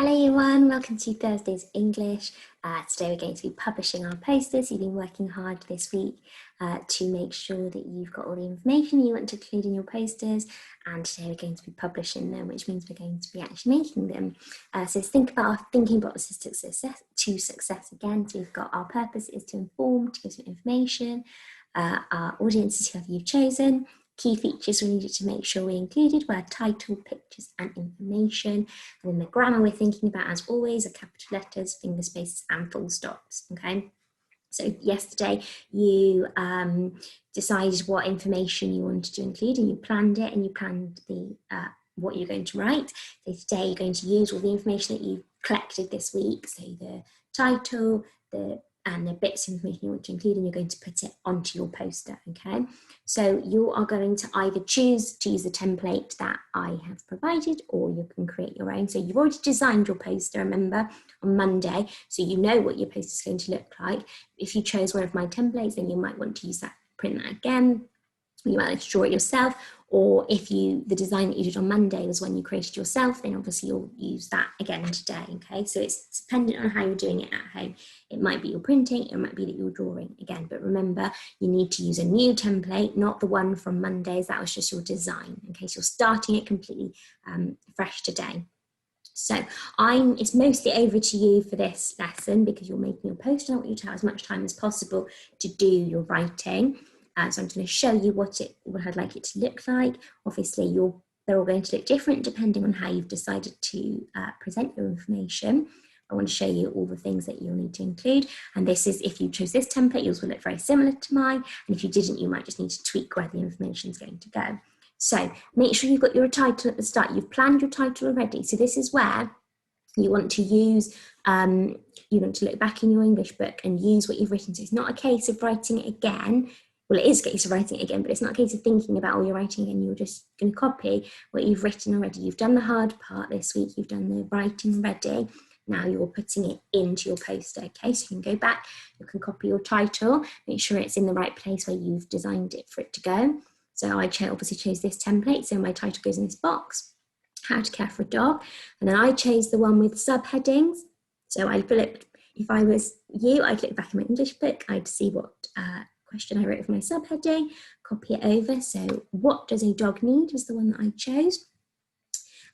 Hello everyone, welcome to Thursday's English. Today we're going to be publishing our posters. You've been working hard this week to make sure that you've got all the information you want to include in your posters, and today we're going to be publishing them, which means we're going to be actually making them. So think about our thinking boxes to success again. So we've got our purpose is to inform, to give some information. Our audience is whoever you've chosen. Key features we needed to make sure we included were title, pictures and information. And then the grammar we're thinking about, as always, are capital letters, finger spaces and full stops, okay? So yesterday you decided what information you wanted to include and you planned it and you planned the what you're going to write. So today you're going to use all the information that you've collected this week, so the title, and the bits of information you want to include, and you're going to put it onto your poster, okay? So you are going to either choose to use the template that I have provided, or you can create your own. So you've already designed your poster, remember, on Monday, so you know what your poster is going to look like. If you chose one of my templates, then you might want to use that, print that again. You might like to draw it yourself, or if the design that you did on Monday was one you created yourself, then obviously you'll use that again today, okay? So it's dependent on how you're doing it at home. It might be you're printing, it might be that you're drawing again, but remember, you need to use a new template, not the one from Mondays. That was just your design, okay? So you're starting it completely fresh today. So it's mostly over to you for this lesson because you're making your poster. I want you to have as much time as possible to do your writing. So I'm going to show you what I'd like it to look like. Obviously, they're all going to look different depending on how you've decided to present your information. I want to show you all the things that you'll need to include. And this is, if you chose this template, yours will look very similar to mine. And if you didn't, you might just need to tweak where the information is going to go. So make sure you've got your title at the start. You've planned your title already. So this is where you want to use, you want to look back in your English book and use what you've written. So it's not a case of writing it again. Well, it is a case of writing it again, but it's not a case of thinking about all your writing again. You're just going to copy what you've written already. You've done the hard part this week. You've done the writing already. Now you're putting it into your poster, okay? So you can go back, you can copy your title, make sure it's in the right place where you've designed it for it to go. So I obviously chose this template, so my title goes in this box, How to Care for a Dog. And then I chose the one with subheadings. So if I was you, I'd look back in my English book, I'd see what question I wrote for my subheading, copy it over. So what does a dog need was the one that I chose.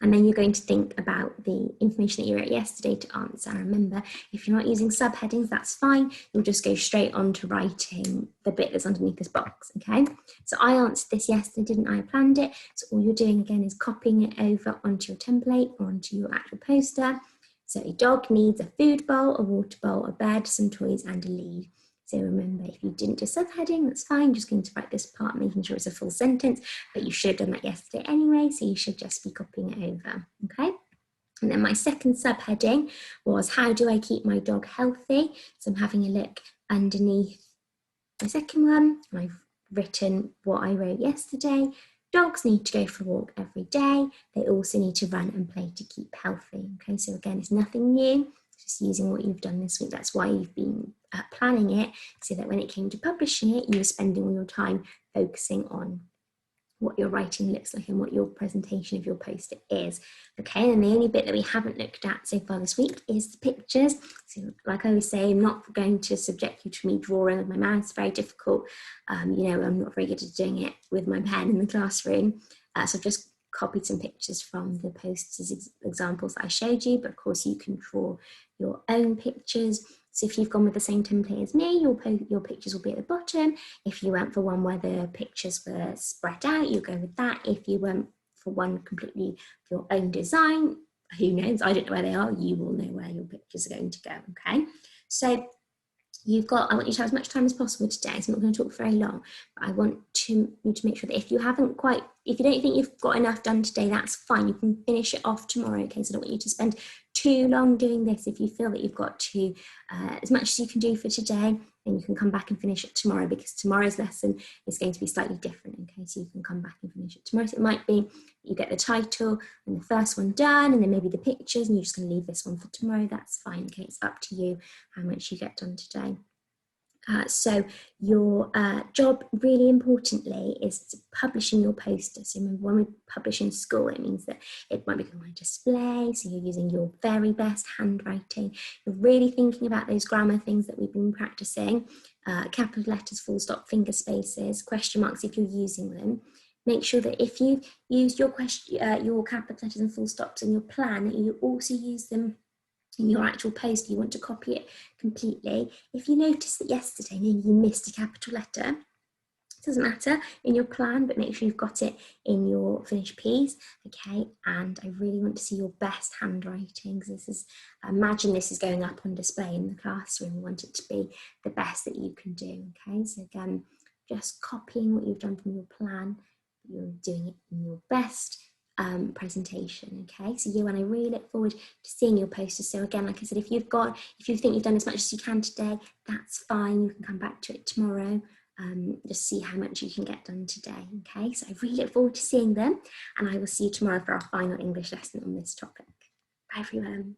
And then you're going to think about the information that you wrote yesterday to answer. And remember, if you're not using subheadings, that's fine. You'll just go straight on to writing the bit that's underneath this box, okay? So I answered this yesterday, didn't I? I planned it. So all you're doing again is copying it over onto your template or onto your actual poster. So a dog needs a food bowl, a water bowl, a bed, some toys and a lead. So remember, if you didn't do subheading, that's fine. Just going to write this part, making sure it's a full sentence, but you should have done that yesterday anyway, so you should just be copying it over, okay? And then my second subheading was, how do I keep my dog healthy? So I'm having a look underneath my second one, and I've written what I wrote yesterday. Dogs need to go for a walk every day. They also need to run and play to keep healthy, okay? So again, it's nothing new, just using what you've done this week. That's why you've been planning it, so that when it came to publishing it, you were spending all your time focusing on what your writing looks like and what your presentation of your poster is. Okay, and the only bit that we haven't looked at so far this week is the pictures. So like I was saying, I'm not going to subject you to me drawing with my mouse. It's very difficult. You know, I'm not very good at doing it with my pen in the classroom. So I've just copied some pictures from the posters examples that I showed you, but of course you can draw your own pictures. So if you've gone with the same template as me, your pictures will be at the bottom. If you went for one where the pictures were spread out, you'll go with that. If you went for one completely your own design, who knows? I don't know where they are. You will know where your pictures are going to go, okay? So I want you to have as much time as possible today, so I'm not going to talk very long, but I want you to make sure that if you don't think you've got enough done today, that's fine. You can finish it off tomorrow, okay? So I don't want you to spend too long doing this. If you feel that you've got to, as much as you can do for today, then you can come back and finish it tomorrow, because tomorrow's lesson is going to be slightly different, okay? So you can come back and finish it tomorrow. So it might be you get the title and the first one done, and then maybe the pictures, and you're just going to leave this one for tomorrow. That's fine, okay? It's up to you how much you get done today. So your job, really importantly, is publishing your poster. So remember, when we publish in school, it means that it might be on a display, so you're using your very best handwriting. You're really thinking about those grammar things that we've been practicing, capital letters, full stop, finger spaces, question marks if you're using them. Make sure that if you use your capital letters and full stops in your plan, that you also use them in your actual post. You want to copy it completely. If you notice that yesterday maybe you missed a capital letter, it doesn't matter in your plan, but make sure you've got it in your finished piece, okay? And I really want to see your best handwriting. Imagine this is going up on display in the classroom. We want it to be the best that you can do, okay? So again, just copying what you've done from your plan, you're doing it in your best presentation, okay? So you and I really look forward to seeing your posters. So again, like I said, if you think you've done as much as you can today, that's fine. You can come back to it tomorrow. Just see how much you can get done today, okay? So I really look forward to seeing them, and I will see you tomorrow for our final English lesson on this topic. Bye everyone.